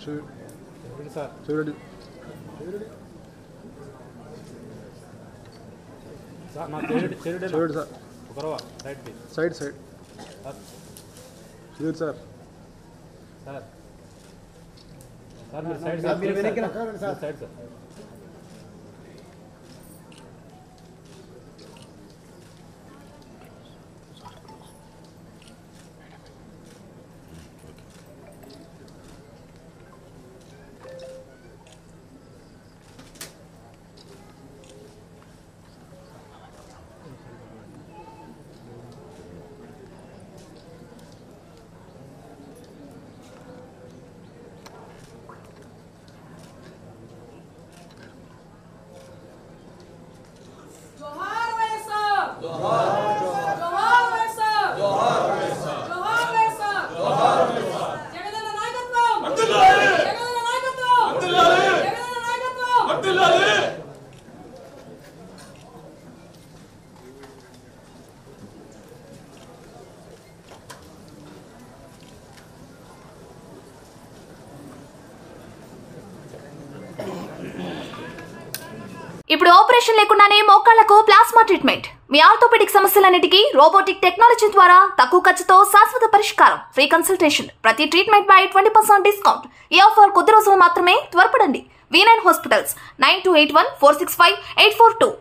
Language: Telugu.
చూడండి చూడండి సార్ సైడ్ సైడ్ చూడండి సార్ సైడ్ సార్ ఇప్పుడు ఆపరేషన్ లేకుండానే మోకాళ్లకు ప్లాస్మా ట్రీట్మెంట్. మీ ఆర్థోపెడిక్ సమస్యలన్నిటికీ రోబోటిక్ టెక్నాలజీ ద్వారా తక్కువ ఖర్చుతో శాశ్వత పరిష్కారం. Free consultation. ప్రతి ట్రీట్మెంట్ పై 20% డిస్కౌంట్. ఈ ఆఫర్ కొద్ది రోజులు మాత్రమే. త్వరపడండి. V9 hospitals 9281465842.